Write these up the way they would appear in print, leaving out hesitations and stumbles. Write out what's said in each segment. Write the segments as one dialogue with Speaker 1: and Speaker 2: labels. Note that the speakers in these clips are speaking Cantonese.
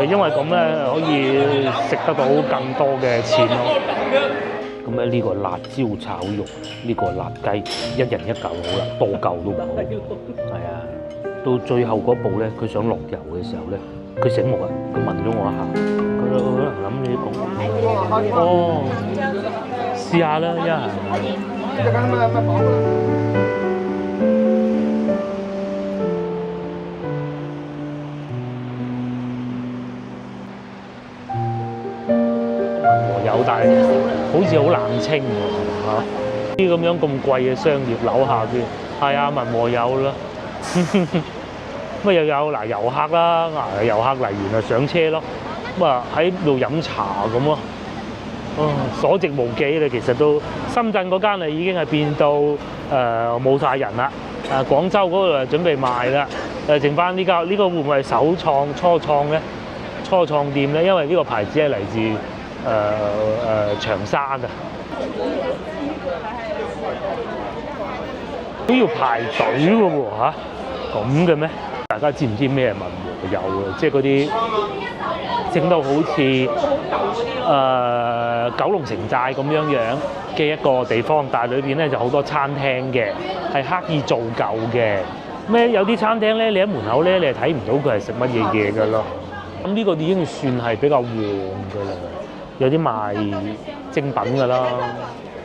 Speaker 1: 因為咁咧可以食得到更多嘅錢咯。咁咧呢個辣椒炒肉，呢個辣雞，一人一嚿好啦，多嚿都唔好。係啊，到最後嗰步咧，佢想落油嘅時候咧，佢醒目啊，佢聞咗我一下，佢可能諗你講，哦，試下啦，一係。但係好似好冷清喎嚇，啲咁樣咁貴嘅商業樓下邊，係啊，文和友啦，咁又有嗱遊客啦，遊客嚟完啊上車咯，咁啊喺度飲茶咁咯，所剩無幾啦，其實都深圳嗰間啊已經係變到冇晒人啦，廣州嗰度啊準備賣啦，剩翻呢個會唔會係首創初創咧？初創店咧，因為呢個牌子係嚟自長沙嘅，都要排隊嘅喎嚇，咁嘅咩？大家知唔知咩係文和友啊？即係嗰啲整到好似九龍城寨咁樣嘅一個地方，但係裏邊咧就好多餐廳嘅，係刻意做舊嘅。咩有啲餐廳咧，你喺門口咧，你係睇唔到佢係食乜嘢嘢嘅咯。咁呢個已經算係比較旺嘅啦。有啲賣精品㗎啦，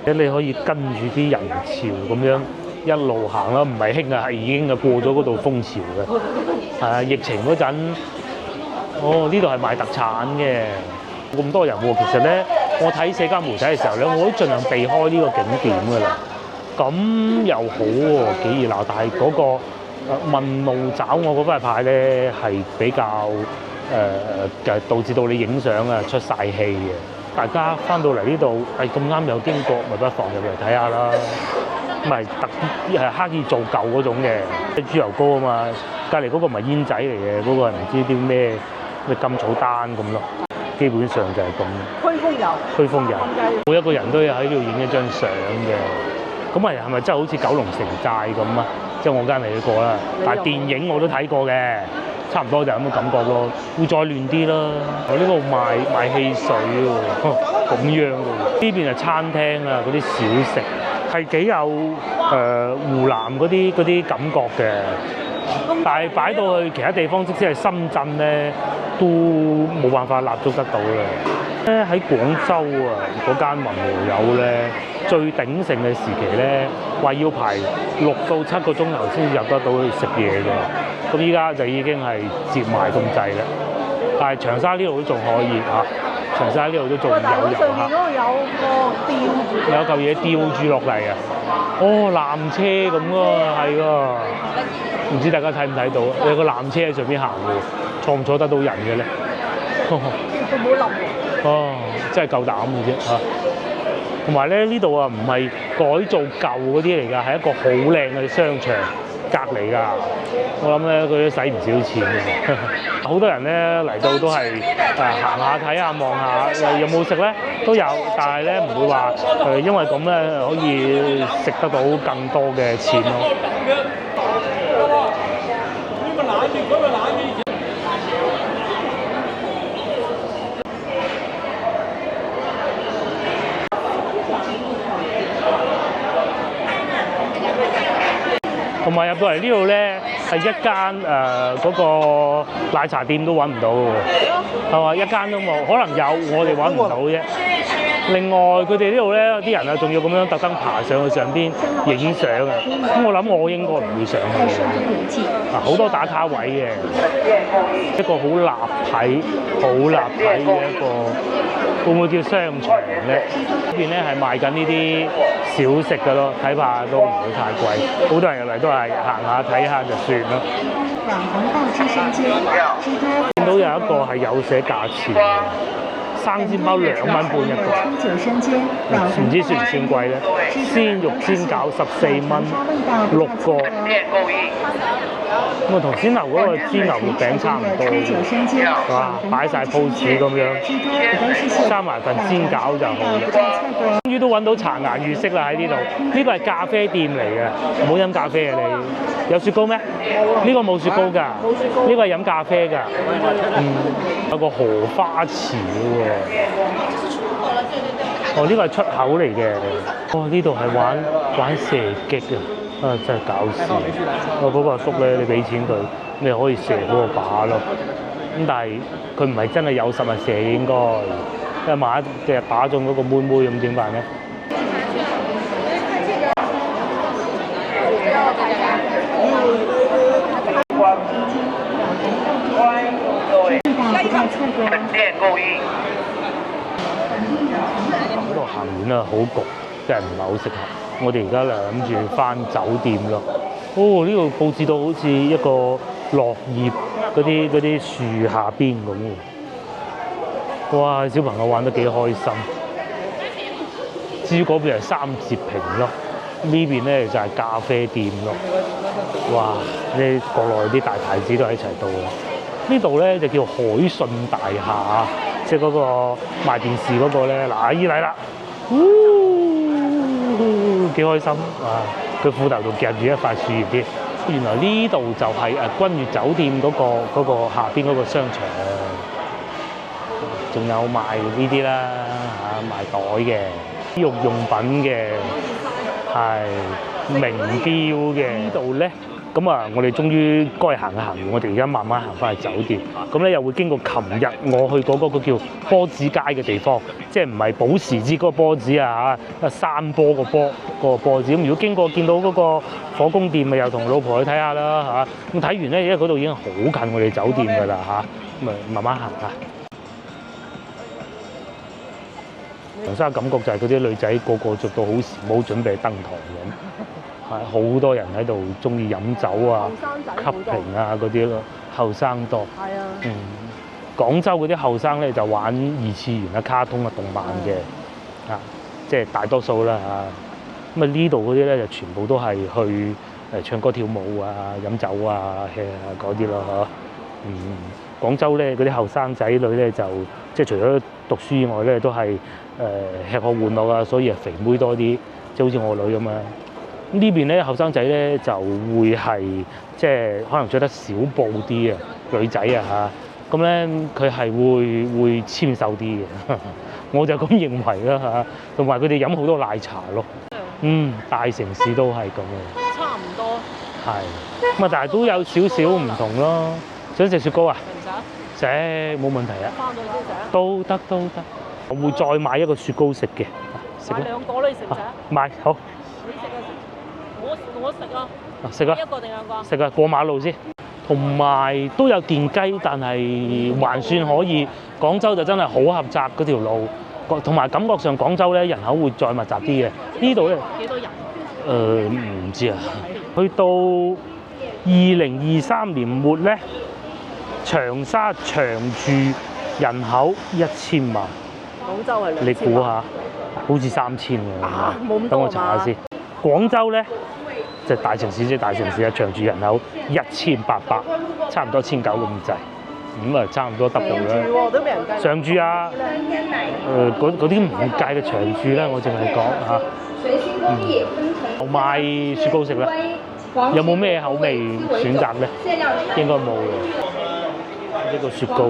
Speaker 1: 你可以跟住啲人潮咁樣一路行啦，唔係興啊，係已經過咗嗰度風潮嘅。係啊，疫情嗰陣，呢度係賣特產嘅，咁多人喎。其實咧，我睇社交媒體嘅時候咧，我都盡量避開呢個景點㗎啦。咁又好喎，幾熱鬧，但係嗰個問路找我嗰塊牌咧係比較。導致到你影相啊出晒氣嘅，大家翻到嚟呢度係咁啱有經過，咪不妨入嚟睇下啦。咪刻意做舊嗰種嘅，豬油膏啊嘛，隔離嗰個唔係煙仔嚟嘅，嗰個係唔知啲咩甘草丹咁咯。基本上就係咁。驅風油。驅風油。每一個人都要喺呢度影一張相嘅。咁係咪真係好似九龍城寨咁啊？即係我梗係未去過啦，但係電影我都睇過嘅。差唔多就係咁嘅感覺咯，會再亂啲啦。我呢度賣汽水喎，咁樣嘅喎。呢邊係餐廳啊，嗰啲小食係幾有湖南嗰啲感覺嘅。但係擺到去其他地方，即使係深圳咧，都冇辦法立足得到啦。咧喺廣州啊，嗰間文和友咧，最鼎盛嘅時期咧，話要排6到7個鐘頭先至入得到去食嘢㗎。咁依家就已經係接埋咁滯啦，但係長沙呢度都仲可以嚇，長沙呢度都仲有遊客。上面嗰度有個有嚿嘢吊住落嚟啊！纜車咁啊，係喎，唔知大家睇唔睇到？有個纜車喺上邊行喎，坐唔坐得到人嘅咧？佢冇冧喎。真係夠膽嘅啫嚇！同埋咧呢度啊，唔係改造舊嗰啲嚟㗎，係一個好靚嘅商場。隔離㗎，我諗咧佢都使唔少錢嘅。好多人咧嚟到都係行下睇下望下，有冇食咧都有，但係咧唔會話因為咁咧可以食得到更多嘅錢咯。同埋入到嚟呢度咧，係一間嗰個奶茶店都揾唔到嘅喎，係嘛？一間都冇，可能有我哋揾唔到啫。另外佢哋呢度咧，啲人啊仲要咁樣特登爬上去上邊影相啊！咁我諗我應該唔會上去。好多打卡位嘅，一個好立體嘅一個，會唔會叫商場咧？呢邊咧係賣緊呢啲小食嘅咯，睇怕都唔會太貴。好多人入嚟都係行下睇下就算咯。見到有一個係有寫價錢嘅。生煎包2蚊半一個，唔知算唔算貴咧？鮮肉煎餃14蚊6個，咁啊同先頭嗰個煎牛肉餅差唔多嘅，哇！擺晒 pose 咁樣，加埋份煎餃就好啦。終於都揾到茶顏悅色啦喺呢度，呢個係咖啡店嚟嘅，唔好飲咖啡啊你。有雪糕咩？呢個冇雪糕㗎，呢個係飲咖啡㗎。有個荷花池喎。哦，呢個係出口嚟嘅。哦，呢度係玩射擊嘅。啊，真係搞笑！嗰個阿叔咧，你俾錢佢，你可以射嗰個靶咯。咁但係佢唔係真係有實物射應該，因為萬一隻打中嗰個妹妹咁點辦咧？嗰度行遠啦，好焗，真係唔係好適合。我哋而家諗住返酒店咯。哦，呢度佈置到好似一個落葉嗰啲樹下邊咁喎。哇！小朋友玩得幾開心。至於嗰邊係三節坪咯，呢邊咧就係咖啡店咯。哇！啲國內啲大牌子都喺齊度啊！呢度咧就叫海信大廈，即係嗰個賣電視嗰個咧。嗱，阿姨嚟啦，幾開心啊！佢褲頭度夾住一塊樹葉添。原來呢度就係君悅酒店嗰個下邊嗰個商場，仲有賣呢啲啦嚇，賣袋嘅、體育用品嘅，係名錶嘅。呢度咧。咁啊，我哋終於該行嘅行完，我哋而家慢慢行翻去酒店。咁咧又會經過琴日我去過嗰個叫波子街嘅地方，即係唔係保時捷嗰個波子啊嚇，山坡個波個波子。咁如果經過見到嗰個火宮殿，咪又同老婆去睇下啦嚇。咁睇完咧，因為嗰度已經好近我哋酒店㗎啦嚇，咁啊慢慢行啊。長沙感覺就係嗰啲女仔個個着到好時髦，準備登台咁。好多人喺度中意飲酒啊、吸瓶啊嗰啲咯，後生多。係啊。廣州嗰啲後生咧就玩二次元啊、卡通啊、動漫嘅，即係大多數啦嚇。咁啊呢度嗰啲咧就全部都係去唱歌跳舞啊、飲酒啊、嗰啲咯嗬。廣州咧嗰啲後生仔女咧就即係除咗讀書以外咧都係吃喝玩樂啊，所以係肥妹多啲，即係好似我女咁啊。呢邊咧後生仔咧就會係即係可能着得少布啲啊，女仔啊嚇，咁咧佢係會纖瘦啲嘅，我就咁認為啦嚇。同埋佢哋飲好多奶茶咯，大城市都係咁嘅，
Speaker 2: 差唔多。
Speaker 1: 係，咁啊但係都有少少唔同咯。想食雪糕啊？食冇問題啊。翻到嚟食。都得。我會再買一個雪糕食嘅。
Speaker 2: 買兩個你食唔食啊？
Speaker 1: 買好。
Speaker 2: 你食啊？我食啊！
Speaker 1: 食啊！
Speaker 2: 一個定兩個？
Speaker 1: 食啊！過馬路先。同埋都有電雞，但係還算可以。廣州就真係好狹窄嗰條路，同埋感覺上廣州咧人口會再密集啲嘅。呢度咧
Speaker 2: 幾多人？
Speaker 1: 唔知啊。去到2023年末咧，長沙長住人口1000萬。
Speaker 2: 廣州係2000萬。
Speaker 1: 你估下？好似3000嘅。
Speaker 2: 冇咁多。
Speaker 1: 等我查下先。廣州咧就大城市，即係大城市啊，長住人口1800，差唔多1900咁滯，咁啊差唔多 double 啦。
Speaker 2: 都俾人計。
Speaker 1: 常住啊，嗰啲唔計嘅長住啦，我淨係講嚇。我買雪糕食啦，有冇咩口味選擇咧？應該冇嘅，呢個雪糕。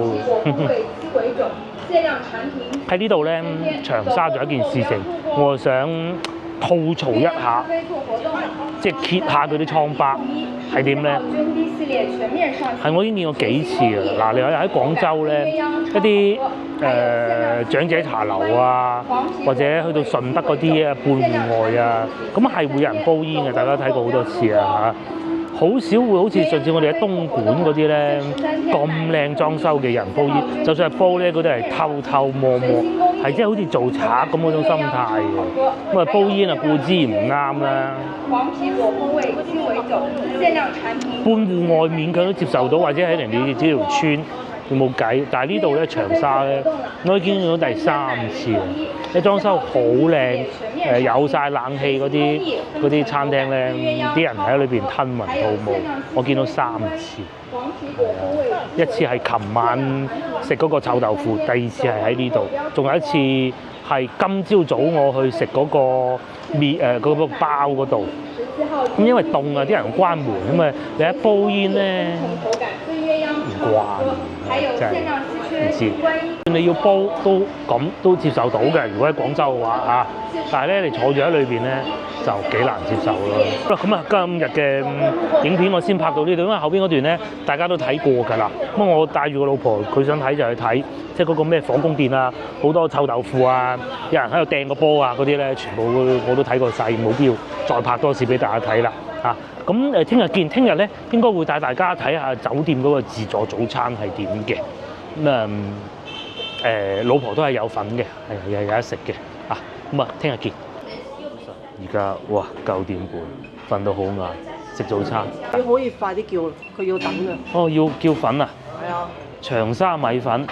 Speaker 1: 喺呢度咧，長沙仲有一件事情，我想吐槽一下，即係揭下佢啲瘡疤係點咧？係我已經見過幾次㗎啦。嗱，你喺廣州咧，一啲長者茶樓啊，或者去到順德嗰啲啊半戶外啊，咁係會有人煲煙嘅，大家睇過好多次啊嚇。好少會好似上次我哋喺東莞嗰啲咧咁靚裝修嘅人煲煙，就算係煲咧，嗰啲係偷偷摸摸，係即係好似做賊咁嗰種心態嘅。咁啊煲煙啊固之然唔啱啦。半戶外勉強都接受到，或者喺人哋呢條村冇計。但係呢度咧長沙咧，我已經見到第3次啦。你裝修好靚，有晒冷氣嗰啲餐廳咧，啲人喺裏邊吞雲吐霧。我見到3次，一次係琴晚食嗰個臭豆腐，第2次係喺呢度，仲有一次係今朝早我去食嗰個嗰個包嗰度。咁因為凍啊，啲人關門咁啊，你一煲煙咧唔慣。真係唔知。你要煲都接受到嘅，如果喺廣州嘅話嚇，但係咧你坐住喺裏邊咧就幾難接受咯。咁啊，今日嘅影片我先拍到呢度，因為後邊嗰段咧大家都睇過㗎啦。咁我帶住個老婆，佢想睇就去睇，即係嗰個咩火宮殿啊，好多臭豆腐啊，有人喺度掟個波啊嗰啲咧，全部我都睇過晒，冇必要再拍多次俾大家睇啦嚇。咁聽日見，聽日咧應該會帶大家睇下酒店嗰個自助早餐係點嘅。咁老婆都係有份嘅，係有得食嘅啊。咁啊，聽日見。而家哇9點半，瞓到好晏，食早餐。
Speaker 2: 你可以快啲叫，佢要等嘅。
Speaker 1: 哦，要叫粉啊！
Speaker 2: 係啊。
Speaker 1: 長沙米粉、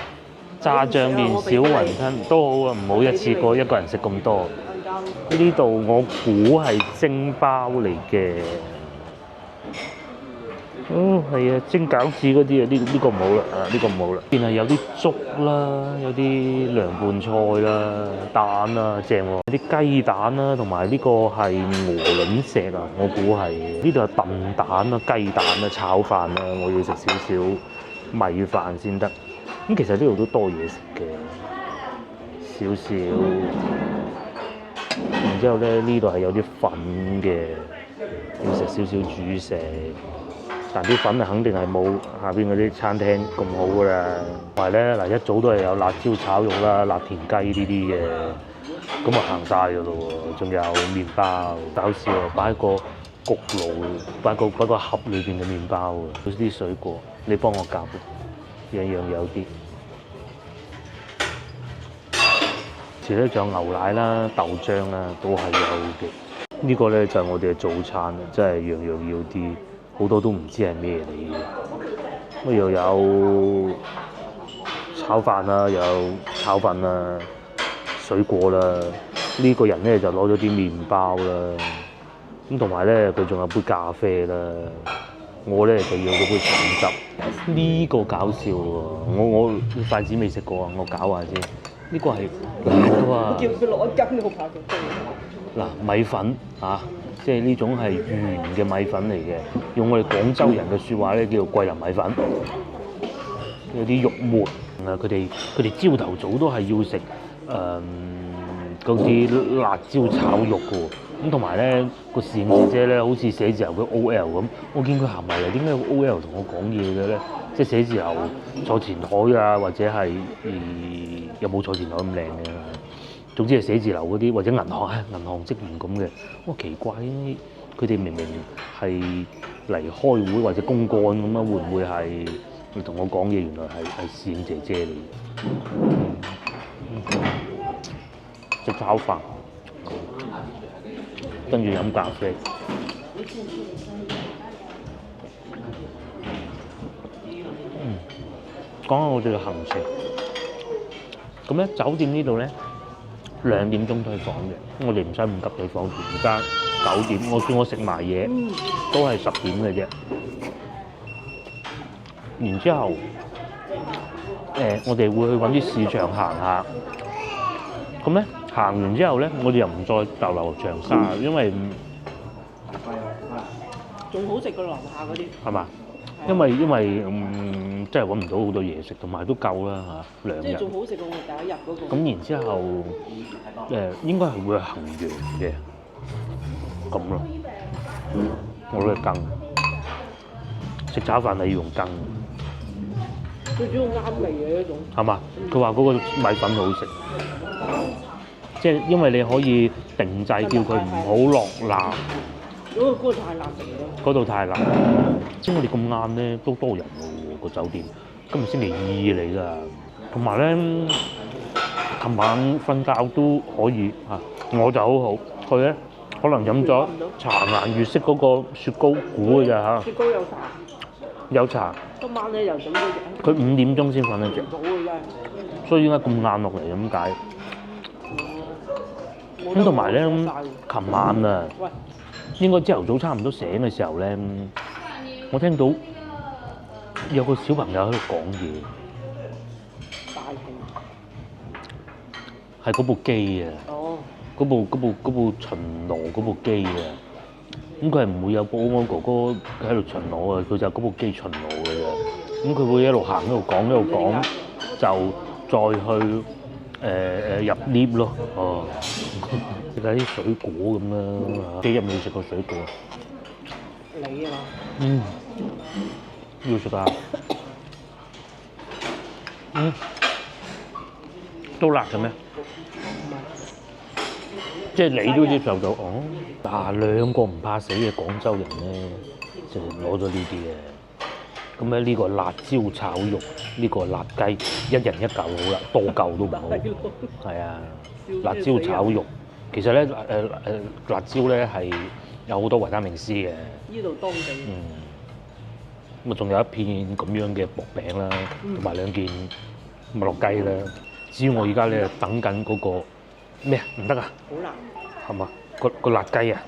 Speaker 1: 炸醬麵、小雲吞都好啊，唔好一次過一個人食咁多。呢度我估係蒸包嚟嘅。哦，係啊，蒸餃子嗰啲啊，呢個唔好啦，呢個唔好啦。邊係有啲粥啦，有啲涼拌菜啦，蛋啊，正喎，有啲雞蛋啦，同埋呢個係鵝卵石啊，我估係呢度有燉蛋啦、雞蛋啦、炒飯啦，我要食少少米飯先得。咁其實呢度都多嘢食嘅，少少。然之後咧，呢度係有啲粉嘅，要食少少主食。但啲粉啊，肯定係冇下邊嗰啲餐廳咁好噶啦。同埋咧，嗱一早都係有辣椒炒肉啦、辣田雞呢啲嘅，咁啊行晒噶咯喎。仲有麵包，搞笑啊！擺個焗爐，擺個盒裏邊嘅麵包啊，好似啲水果，你幫我夾，樣樣有啲。遲咧仲有牛奶啦、豆漿啦，都係有嘅。呢個咧就係我哋嘅早餐，真係樣樣要啲。好多都唔知係咩嚟嘅，咁又有炒飯啦，又有炒粉啦，水果啦。呢個人咧就攞咗啲麵包啦，咁同埋咧佢仲有杯咖啡啦。我咧就要嗰杯橙汁。呢個搞笑喎，我筷子未食過啊，我搞下先。呢個係哇，
Speaker 2: 叫佢攞一斤好怕佢。
Speaker 1: 嗱米粉啊！即係呢種係圓嘅米粉嚟嘅，用我哋廣州人嘅説話咧，叫做桂林米粉。有啲肉末啊，佢哋朝頭早都係要食嗰啲辣椒炒肉嘅喎。咁同埋咧個侍應姐姐咧，好似寫字樓嘅 OL 咁，我見佢行埋嚟，點解個 OL 同我講嘢嘅咧？即係寫字樓坐前台啊，或者係有冇坐前台咁靚嘅？總之係寫字樓嗰啲或者銀行職員咁嘅，哇奇怪，佢哋明明係嚟開會或者公幹咁啊，會唔會係你同我講嘢？原來係侍應姐姐嚟嘅。食炒飯，跟住飲咖啡。講下我哋嘅行程。咁咧酒店呢度咧2點鐘退房嘅，我哋唔使咁急退房住，而家9點，我算我食埋嘢都係10點嘅啫。然之後我哋會去揾啲市場行下。咁咧行完之後咧，我哋又唔再逗留長沙，因為
Speaker 2: 仲好食過樓下嗰啲。係嘛？
Speaker 1: 因為真係揾唔到好多嘢食，同埋都夠啦嚇2日。
Speaker 2: 即係仲好食過我第一日嗰個。
Speaker 1: 咁然之後應該係會行羊嘅，咁咯。我都係羹，食炒飯係要用羹。
Speaker 2: 最主要啱味嘅一種。
Speaker 1: 係嘛？佢話嗰個米粉好食，即係因為你可以定制叫佢唔好落辣。
Speaker 2: 嗰個太辣食咗。嗰
Speaker 1: 度太辣。知我哋咁晏咧都多人喎個酒店，今日星期2嚟㗎。同埋咧，琴晚瞓覺都可以嚇，我就好好。佢咧可能飲咗茶顏悅色嗰個雪糕估㗎咋嚇。
Speaker 2: 雪糕有茶。有茶。今晚咧又整咗隻。佢
Speaker 1: 5點鐘先瞓得着。
Speaker 2: 好嘅真係。
Speaker 1: 所以點解咁晏落嚟咁解？咁同埋咧，琴晚啊，應該朝頭早差唔多醒嘅時候咧，我聽到有個小朋友喺度講嘢。大氣。係嗰部機啊！哦。嗰部巡邏嗰部機啊！咁佢係唔會有保安哥哥喺度巡邏啊，佢就係嗰部機巡邏嘅啫。咁佢會一路行一路講，就再去入 lift 咯。哦，食下啲水果咁啦，幾日未食過水果啊？
Speaker 2: 你啊嘛？
Speaker 1: 嗯，要食啊！都辣嘅咩？即係你都接受到哦。嗱，兩個唔怕死嘅廣州人咧，就攞咗呢啲嘅。咁咧呢個辣椒炒肉，呢個辣雞，一人一嚿好啦，多嚿都唔好。係啊，辣椒炒肉，其實咧辣椒咧係有好多維他命 C 嘅。
Speaker 2: 呢度當地。
Speaker 1: 咁啊，仲有一片咁樣嘅薄餅啦，同埋兩件麥樂雞啦。至於我而家咧等緊嗰個咩啊？唔得啊！
Speaker 2: 好辣。
Speaker 1: 係嘛？個辣雞啊！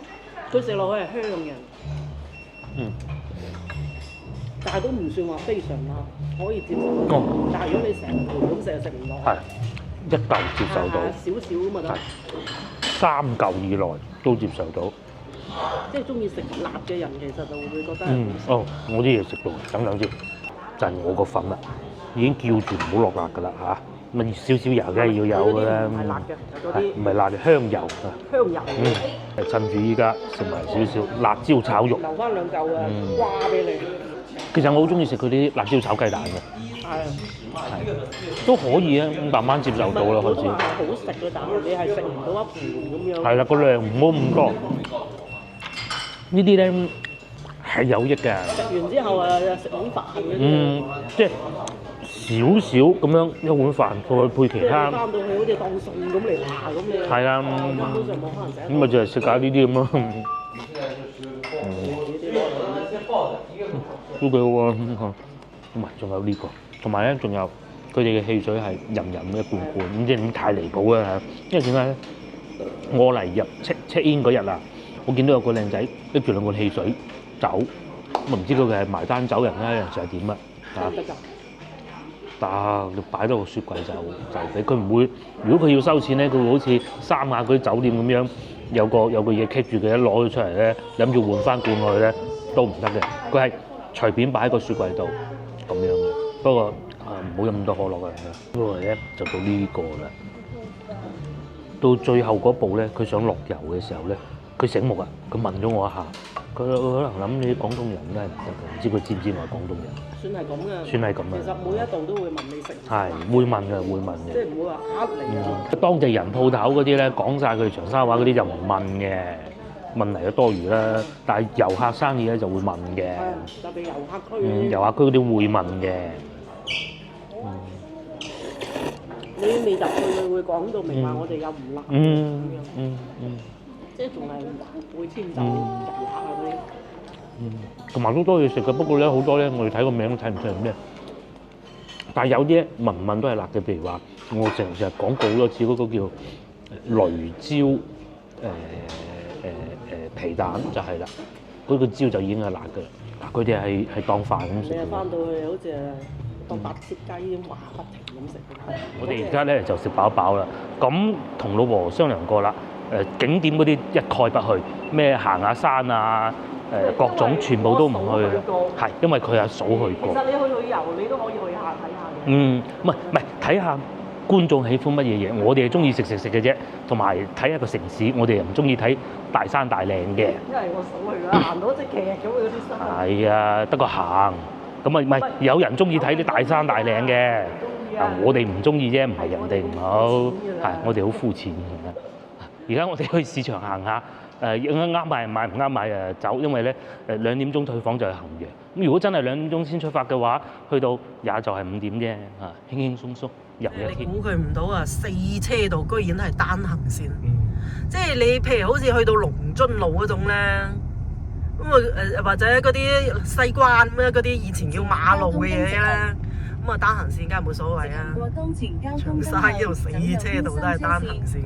Speaker 2: 佢食落去係香嘅。但係都唔算話非常辣，可以接受。哦。但係如果你成盤咁食就食唔落。
Speaker 1: 係。一嚿接受到。
Speaker 2: 少少咁嘛得。
Speaker 1: 3嚿以內都接受到。
Speaker 2: 即係中意食辣嘅人，其實就會覺得。
Speaker 1: 哦，我啲嘢食到，等兩支，就係我個份啦，已經叫住唔好落辣㗎啦嚇。咁少少油梗係要有㗎啦。唔係辣嘅，唔係辣嘅香油啊。香油。趁住依家食埋少少辣椒炒肉。
Speaker 2: 留翻2嚿啊，瓜俾你。
Speaker 1: 其實我好中意食佢啲辣椒炒雞蛋嘅。係。都可以啊，慢慢接受到啦開始。好
Speaker 2: 食嘅，但係你係食唔到一盤咁樣。
Speaker 1: 係啦，個量唔好咁多。呢啲咧係有益嘅。
Speaker 2: 食完之後啊，食碗飯嗰啲。
Speaker 1: 即係少少咁樣一碗飯，再配其他。翻到去好似當餸咁嚟拿咁樣。係啊。根本上冇可能食。咁咪就係食下呢啲咁咯。都幾好啊！同埋仲有呢個，同埋咧仲有佢哋嘅汽水係飲一罐罐，唔知點太離譜啦嚇。因為點解咧？我嚟入 check in 嗰日啊，我見到有個靚仔拎住2個汽水走，咁唔知佢係埋單走人啦，人成係點啊？得，你擺多個雪櫃就俾佢唔會。如果佢要收錢咧，佢會好似三亞嗰啲酒店咁樣有個嘢棘住佢，一攞咗出嚟咧，諗住換翻罐落去咧都唔得嘅。佢係隨便擺喺個雪櫃度咁樣嘅。不過唔好飲咁多可樂嘅。不過咧就到呢個啦。到最後嗰步咧，佢想落油嘅時候咧，佢醒目啊！佢問咗我一下，佢可能諗你啲廣東人都係唔得嘅，唔知佢知唔知我係廣東人？算係咁嘅。算係咁啊！其實每一度都會問你食。係會問嘅，會問嘅。即係唔會話呃你啊！當地人鋪頭嗰啲咧講晒佢哋長沙話嗰啲就唔問嘅，問嚟就多餘啦。但係遊客生意咧就會問嘅。特別遊客區。遊客區嗰啲會問嘅。你未入去，佢會講到明話，我哋又唔辣咁樣。即係仲係會遷就遊客嗰啲。同埋都多嘢食嘅，不過咧好多咧，我哋睇個名都睇唔出係咩。但係有啲咧聞唔聞都係辣嘅，譬如話我成日講過好多次嗰個叫雷椒皮蛋就係啦，嗰個椒就已經係辣嘅。嗱，佢哋係當飯咁食。你翻到去好似當白切雞咁話不停咁食。我哋而家咧就食飽飽啦。咁同老婆商量過啦，景點嗰啲一概不去，咩行下山啊，各種全部都唔去。係，因為佢阿嫂去過。其實你去旅遊，你都可以去下睇下。唔係睇下觀眾喜歡乜嘢嘢，我哋係中意食嘅啫，同埋睇一個城市，我哋又唔中意睇大山大嶺嘅。因為我嫂去啦，行到隻騎咁嗰啲山。係啊，得個行。咁啊，唔係有人中意睇啲大山大嶺嘅，我哋唔中意啫，唔係人哋唔好，係我哋好膚淺嘅。而家我哋去市場行下，啱買唔啱買走，因為咧2點鐘退房就係行嘅。咁如果真係2點鐘先出發嘅話，去到也就係5點啫，輕輕鬆鬆遊一天。你估佢唔到啊！4車道居然係單行線，即係你譬如好似去到龍津路嗰種咧。咁啊或者嗰啲西關咩嗰啲以前叫馬路嘅嘢咧，咁啊單行線梗係冇所謂啊！長沙呢度4車道都係單行線，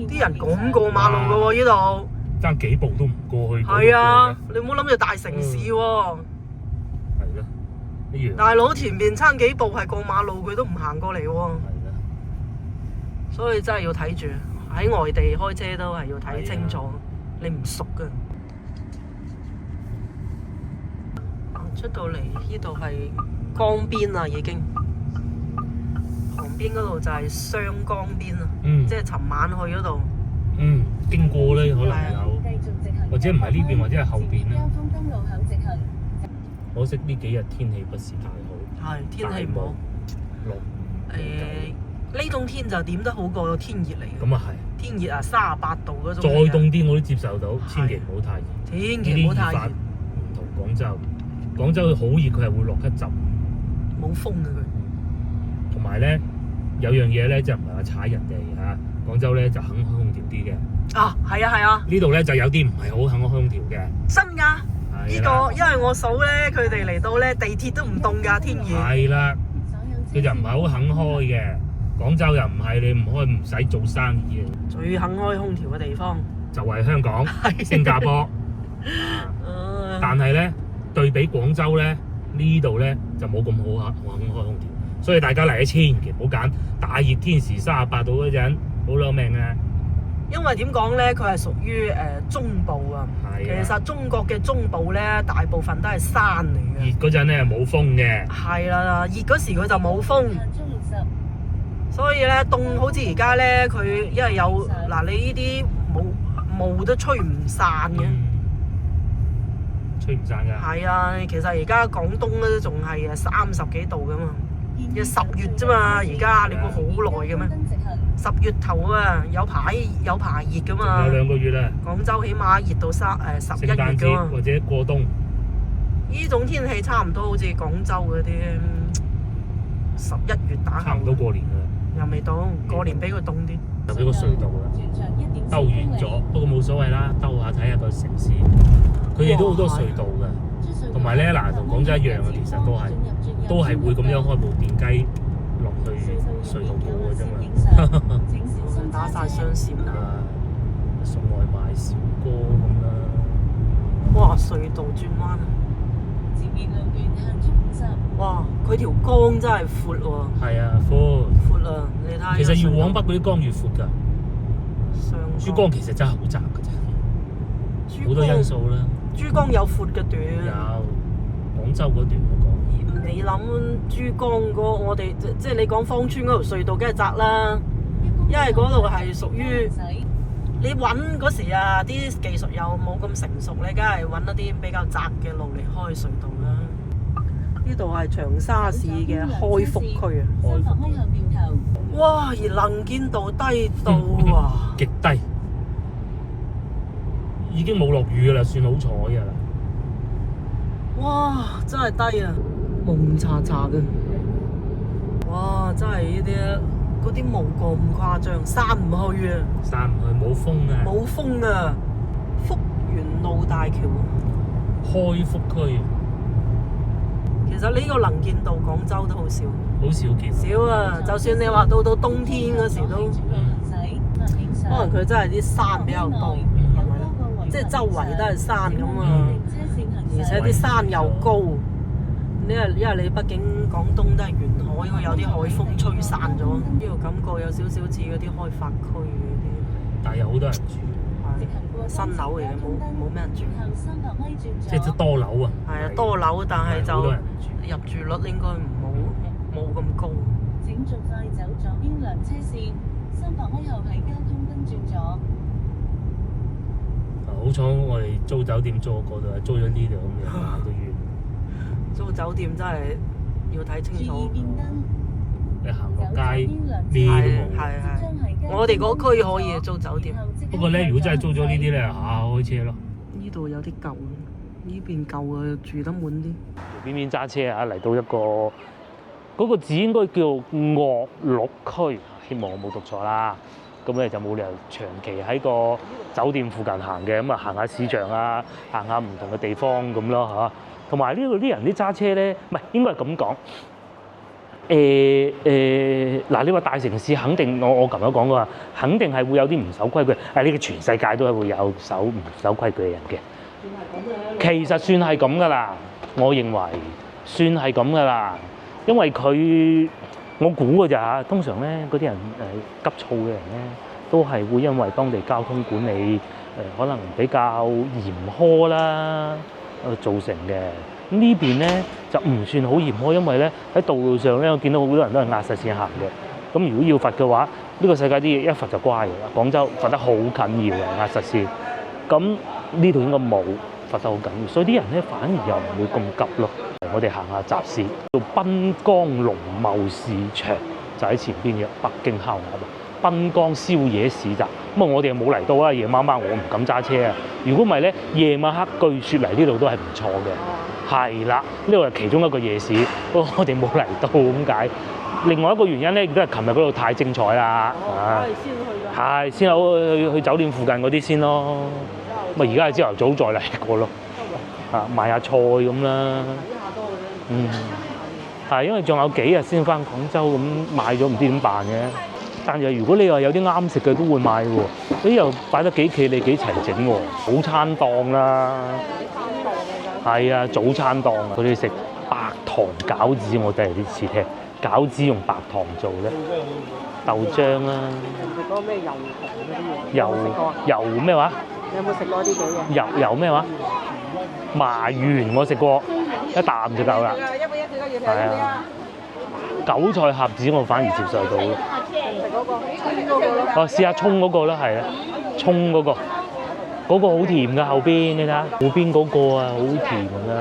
Speaker 1: 啲人咁過馬路嘅喎呢度，爭幾步都唔過去。係啊，你唔好諗住大城市喎。係咯，一樣。大佬前面差幾步係過馬路，佢都唔行過嚟喎。係啦。所以真係要睇住，喺外地開車都係要睇清楚，你唔熟嘅。
Speaker 2: 出到嚟呢度係江邊啦，已經旁邊嗰度就係雙江邊啦，即係尋晚去嗰度。
Speaker 1: 經過咧可能有，或者唔係呢邊，或者係後邊咧。可惜呢幾日天氣不是太好，
Speaker 2: 係天氣唔好。
Speaker 1: 落
Speaker 2: 呢種天就點都好過天熱嚟嘅。
Speaker 1: 咁啊係，
Speaker 2: 天熱啊38度嗰種。
Speaker 1: 再凍啲我都接受到，千祈唔好太熱。
Speaker 2: 千祈唔好太熱。
Speaker 1: 唔同廣州，廣州好熱佢係會落一陣，
Speaker 2: 冇風嘅佢。
Speaker 1: 同埋咧有樣嘢咧就唔係話踩人哋嚇，廣州咧就肯開空調啲嘅。
Speaker 2: 啊，係啊係啊。
Speaker 1: 呢度咧就有啲唔係好肯開空調嘅。
Speaker 2: 真㗎？呢個因為我嫂咧，佢哋嚟到咧，地鐵都唔凍㗎，天熱。係
Speaker 1: 啦，佢就唔係好肯開嘅。廣州又唔係，你唔開唔使做生意嘅。最
Speaker 2: 肯開空調嘅地方
Speaker 1: 就係香港、新加坡。但係咧對比廣州咧，呢度咧就冇咁好肯開空調，所以大家嚟千祈唔好揀大熱天時38度嗰陣，好攞命啊！
Speaker 2: 因為點講咧，佢係屬於中部啊。其實中國嘅中部咧，大部分都係山嚟嘅。
Speaker 1: 熱嗰陣咧冇風嘅。係
Speaker 2: 啦，熱嗰時佢就冇風，所以咧凍好似而家咧，佢因為有嗱，你呢啲霧都吹唔散嘅。
Speaker 1: 吹唔散㗎。係
Speaker 2: 啊，其實而家廣東咧仲係30幾度㗎嘛，10月啫嘛，而家你估好耐嘅咩？10月頭啊，有排熱噶嘛。
Speaker 1: 有2個月啦。廣
Speaker 2: 州起碼熱到11月噶嘛。
Speaker 1: 或者過冬。
Speaker 2: 呢種天氣差唔多好似廣州嗰啲11月打後。
Speaker 1: 差唔多過年啦。
Speaker 2: 又未到，過年比佢凍啲。
Speaker 1: 就俾個隧道啦，兜完咗，不過冇所謂啦，兜下睇下個城市。佢哋都好多隧道㗎，同埋咧嗱，同廣州一樣嘅，其實都係會咁樣開部電雞落去隧道過嘅啫嘛。
Speaker 2: 打晒雙線
Speaker 1: 啊！送外賣小哥咁啦。
Speaker 2: 哇！隧道轉彎啊！哇！佢條江真係闊喎。係啊，闊啊！你睇。
Speaker 1: 其實越往北嗰啲江越闊㗎。珠江其實真係好窄㗎啫，好多因素啦。
Speaker 2: 珠江有闊嘅段。
Speaker 1: 有，廣州嗰段我講。
Speaker 2: 你諗珠江我哋即係你講芳村嗰條隧道，梗係窄啦，因為嗰度係屬於你揾嗰時啊，啲技術又冇咁成熟，你梗係揾一啲比較窄嘅路嚟開隧道啦。呢度係長沙市嘅開福區啊！哇！而能見度低到啊，
Speaker 1: 極低，已經冇落雨㗎啦，算好彩㗎啦。
Speaker 2: 哇！真係低啊，蒙查查嘅。哇！真係呢啲嗰啲霧過咁誇張，散唔去啊！
Speaker 1: 散唔去，冇風啊！
Speaker 2: 冇風啊！福元路大橋，
Speaker 1: 開福區。
Speaker 2: 其實呢個能見度廣州都好少，
Speaker 1: 好少見。
Speaker 2: 少啊！就算你話到冬天嗰時都，可能佢真係啲山比較多，即係周圍都係山咁啊，而且啲山又高。因為你畢竟廣東都係沿海，因為有啲海風吹散咗，呢個感覺有少少似嗰啲開發區嗰啲。
Speaker 1: 但係有好多人住。
Speaker 2: 新樓嚟嘅，冇咩人住。
Speaker 1: 即係多樓啊！
Speaker 2: 係啊，多樓，但係就入住率應該冇咁高。請盡快走左邊兩車線，300米後喺交通燈轉左。
Speaker 1: 好彩我哋租酒店租嗰度，租咗呢度咁樣行到遠。
Speaker 2: 租酒店真係要睇清楚。
Speaker 1: 你行落街咩都冇。
Speaker 2: 係。我哋嗰區可以租酒店。
Speaker 1: 不過咧，如果真係租咗呢啲咧，開車咯。
Speaker 2: 呢度有啲舊，呢邊舊啊，住得滿啲。
Speaker 1: 邊邊揸車啊，嚟到一個嗰個字應該叫岳麓區，希望我冇讀錯啦。咁咧就冇理由長期喺個酒店附近行嘅，咁啊行下市場啊，行下唔同嘅地方咁咯嚇。同埋呢度啲人啲揸車咧，唔係應該係咁講。嗱，你話大城市肯定，我琴日講過話，肯定係會有啲唔守規矩。呢個全世界都係會有唔守規矩嘅人嘅。其實算係咁噶啦，我認為算係咁噶啦，因為佢我估㗎咋嚇。通常咧嗰啲人急躁嘅人咧，都係會因為當地交通管理可能比較嚴苛啦，造成嘅。咁呢邊咧就唔算好嚴苛，因為咧喺道路上咧，我見到好多人都係壓實線行嘅。咁如果要罰嘅話，呢個世界啲嘢一罰就乖嘅啦。廣州罰得好緊要嘅壓實線，咁呢度應該冇罰得好緊要，所以啲人咧反而又唔會咁急咯。我哋行下集市，叫濱江農貿市場，就喺前邊嘅北京烤鴨。濱江宵夜市集，咁啊我哋又冇嚟到啊，夜晚晚我唔敢揸車啊。如果唔係咧，夜晚黑據說嚟呢度都係唔錯嘅。係啦，呢度係其中一個夜市，不過我哋冇嚟到咁解。另外一個原因咧，亦都係琴日嗰度太精彩啦。
Speaker 2: 我哋先去㗎。
Speaker 1: 係先去酒店附近嗰啲先咯。咁啊而家係朝頭早再嚟過咯。啊買下菜咁啦。係因為仲有幾日先翻廣州，咁買咗唔知點辦嘅。但係如果你話有啲啱食嘅都會買喎，啲又擺得幾企理幾齊整喎，早餐檔啦，係啊，早餐檔啊，佢哋食白糖餃子，我第一次聽，餃子用白糖做咧，豆漿啦，
Speaker 2: 食嗰個咩油糖嗰啲嘢？
Speaker 1: 油咩話？
Speaker 2: 你有冇食過呢幾嘢？
Speaker 1: 油咩話？麻圓我食過，一啖就夠啦。係啊，韭菜盒子我反而接受到咯。
Speaker 2: 食嗰個葱嗰個咯。
Speaker 1: 哦，試下葱嗰個啦，係啊，葱嗰個好甜㗎，後邊你睇下，後邊嗰個啊，好甜啊，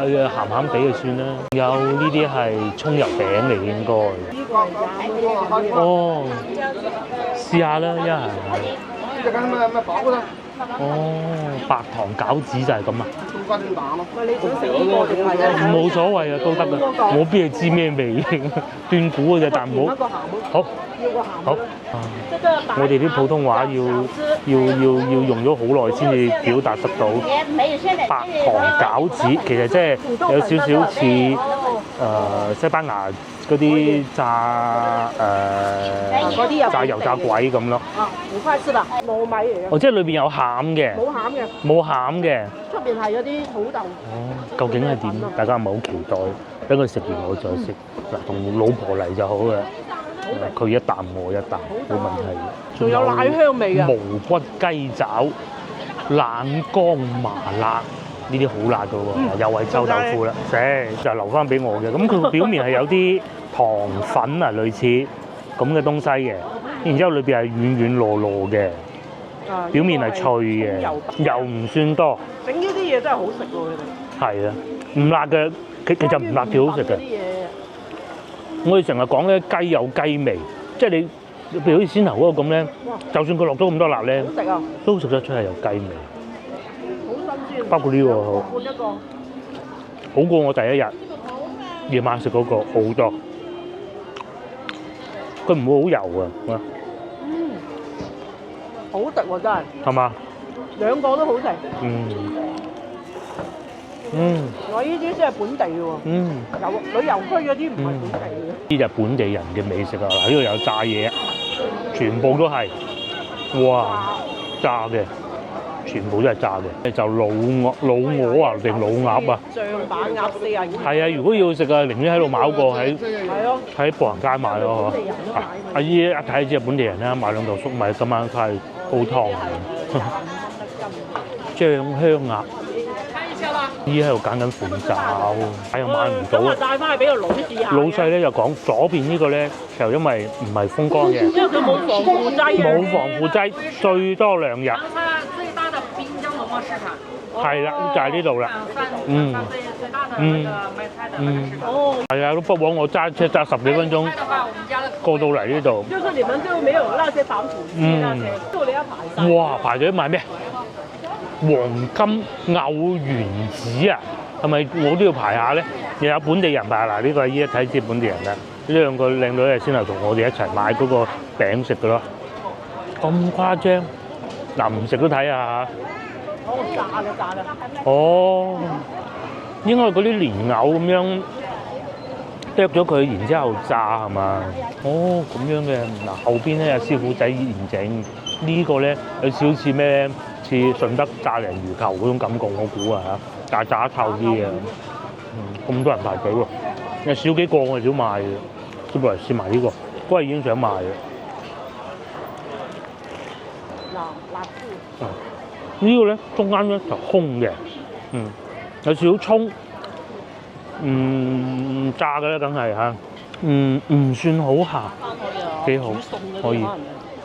Speaker 1: 鹹鹹地就算啦。有呢啲係葱油餅嚟應該。
Speaker 2: 呢個係炸
Speaker 1: 哦，試下啦，一係。哦，白糖餃子就係咁啊！
Speaker 2: 喂，你想食呢個定係
Speaker 1: 冇所謂啊，都得啊。我邊係知咩味？斷估嘅啫，但唔好。好。
Speaker 2: 要個鹹。
Speaker 1: 好。我哋啲普通話要用咗好耐先至表達得到。白糖餃子其實即係有少少似西班牙嗰啲炸油炸鬼咁咯。
Speaker 2: 啊，5塊是吧？糯米嚟嘅。
Speaker 1: 哦，即係裏邊有餡嘅。
Speaker 2: 冇餡嘅。
Speaker 1: 冇餡嘅。
Speaker 2: 出邊係嗰啲土豆。
Speaker 1: 哦，究竟係點？大家唔係好期待，等佢食完我再食。嗱，同老婆嚟就好嘅。佢一啖我一啖，冇問題。
Speaker 2: 仲有奶香味嘅。
Speaker 1: 無骨雞爪、冷乾麻辣，呢啲好辣㗎喎，又係臭豆腐啦，食就留翻俾我嘅。咁佢表面係有啲糖粉啊，類似咁嘅東西嘅，然之後裏邊係軟軟糯糯嘅，表面係脆嘅，油唔算多。
Speaker 2: 整呢啲嘢真係好食喎，佢哋。係
Speaker 1: 啊，唔辣嘅，其實唔辣幾好食嘅。我哋成日講咧，雞有雞味，即係你譬如好似先頭嗰個咁咧，就算佢落咗咁多辣咧，
Speaker 2: 好食啊，
Speaker 1: 都食得出係有雞味。
Speaker 2: 好新鮮。
Speaker 1: 包括呢個好，
Speaker 2: 換一個。
Speaker 1: 好過我第一日夜晚食嗰個好多。佢唔會好油啊，
Speaker 2: 好食喎真係。
Speaker 1: 係嘛？
Speaker 2: 兩個都好食。我呢啲先係本地嘅喎。旅遊區嗰啲唔係本地嘅。
Speaker 1: 呢就係本地人嘅美食啊！嗱，呢度有炸嘢，全部都係，哇，炸嘅，全部都係炸嘅。就老鵝啊定老鴨啊？
Speaker 2: 象板鴨42。係
Speaker 1: 啊，如果要食啊，寧願喺度買個喺步行街買咯，嗬。阿姨一睇知係本地人啦，買兩嚿粟米，今晚翻去煲湯。醬香鴨。依喺度揀緊款爪，又買唔到啊！
Speaker 2: 帶翻去俾個佬試下。
Speaker 1: 老細咧就講左邊呢個咧，就因為唔係風乾嘅，
Speaker 2: 因為佢冇防腐劑。
Speaker 1: 冇防腐劑，最多2日。
Speaker 3: 最大的濱江農貿市場。
Speaker 1: 係啦，就係呢度啦。係啊，都不枉我揸車揸10幾分鐘過到嚟呢度。
Speaker 2: 就是你們就沒有那些防腐劑那些，就你要排晒。
Speaker 1: 哇！排隊買咩？黃金偶圓子啊，係咪我都要排下咧？又有本地人排嗱，呢個依一睇知本地人啦。呢兩個靚女係先係同我哋一齊買嗰個餅食嘅咯。咁誇張？嗱，唔食都睇下嚇。
Speaker 2: 炸嘅。
Speaker 1: 哦，應該嗰啲蓮藕咁樣剁咗佢，然之後炸係嘛？哦，咁樣嘅。嗱，後邊咧有師傅仔現整，呢個咧有少少似咩？似順德炸鯪魚球嗰種感覺，我估啊嚇，炸透啲嘅。咁多人排隊喎，有少幾個我哋少買嘅，不如試埋呢個，嗰日已經想買嘅。
Speaker 2: 辣椒。
Speaker 1: 呢個咧中間咧就空嘅，有少少葱，炸嘅啦，梗係嚇，唔算好鹹，幾好，可以。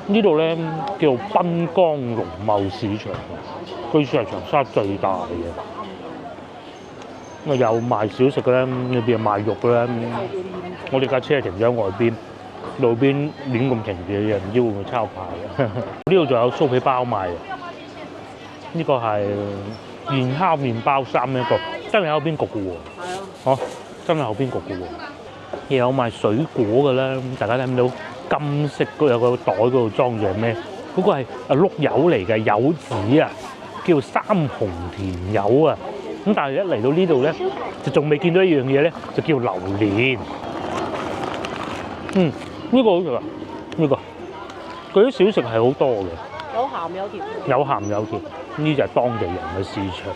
Speaker 1: 呢度咧叫濱江農貿市場，據說係長沙最大嘅。咁啊有賣小食嘅咧，裏邊有賣肉嘅咧。我哋架車係停咗喺外邊，路邊亂咁停住嘅嘢，唔知會唔會抄牌嘅。呢度仲有酥皮包賣嘅，呢個係現烤麵包3一個，真係喺後邊焗嘅喎。係啊。哦，真係後邊焗嘅喎。又有賣水果嘅啦，大家睇唔到？金色嗰有個袋嗰度裝住係咩？嗰個係碌柚嚟嘅，柚子啊，叫三紅甜柚啊。咁但係一嚟到呢度咧，就仲未見到一樣嘢咧，就叫榴蓮。呢個好食啊！呢個佢啲小食係好多嘅，
Speaker 2: 有鹹有甜。
Speaker 1: 有鹹有甜，呢就係當地人嘅市場，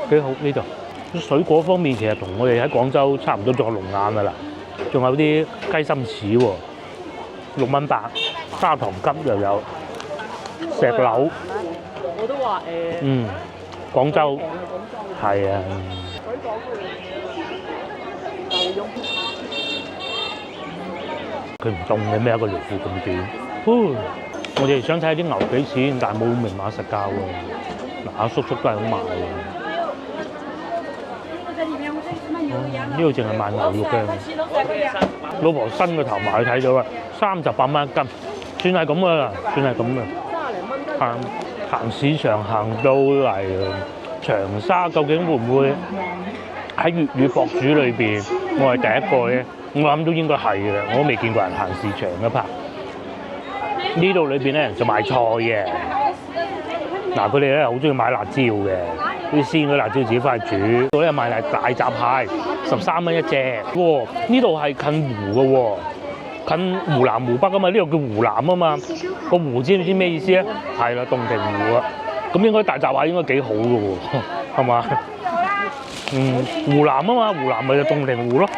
Speaker 1: 幾好呢度。水果方面其實同我哋喺廣州差唔多，仲有龍眼㗎啦，仲有啲雞心柿喎。6蚊8，砂糖桔又有，石榴。我都話廣州係啊。佢唔凍嘅咩？一個條褲咁短。我哋想睇啲牛幾錢，但係冇明碼實價喎。嗱，阿叔叔都係咁賣嘅。呢度淨係賣牛肉嘅。老婆伸個頭埋去睇咗啦，38蚊一斤，算係咁噶啦，算係咁嘅。行市場行到嚟長沙，究竟會唔會喺粵語博主裏邊，我係第一個咧？我諗都應該係嘅，我都未見過人行市場一拍。呢度裏邊咧就賣菜嘅，嗱佢哋咧好中意買辣椒嘅，啲鮮嗰啲辣椒自己翻去煮。呢度咧賣大閘蟹，13蚊一隻。喎，呢度係近湖嘅喎，近湖南湖北啊嘛，呢度叫湖南啊嘛。個湖知唔知咩意思啊？係啦，洞庭湖啊。咁應該大閘蟹應該幾好嘅喎，係嘛？湖南啊嘛，湖南咪就洞庭湖咯。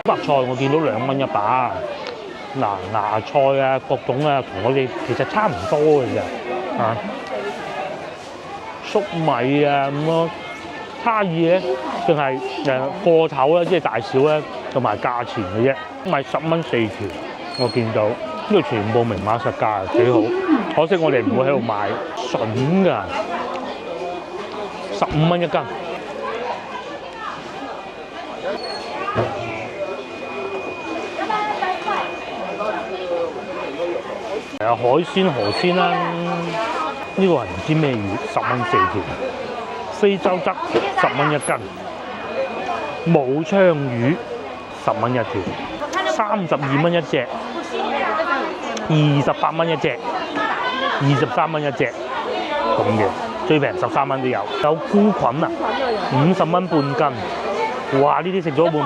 Speaker 1: 白菜我見到2蚊一把，嗱芽菜啊各種啊，同我哋其實差唔多嘅啫，粟米啊咁咯，差異咧淨係個頭啦，即係大小咧，同埋價錢嘅啫，賣10蚊4條，我見到呢度全部明碼實價，幾好。可惜我哋唔會喺度賣筍㗎，15蚊一斤。海鮮河鮮啦，呢個係唔知咩魚，10蚊4條。非洲鯽10蚊一斤，武昌魚10蚊一條，32蚊一隻，28蚊一隻，23蚊一隻咁嘅，最平13蚊都有。有菇菌啊，50蚊半斤。哇！呢啲食咗會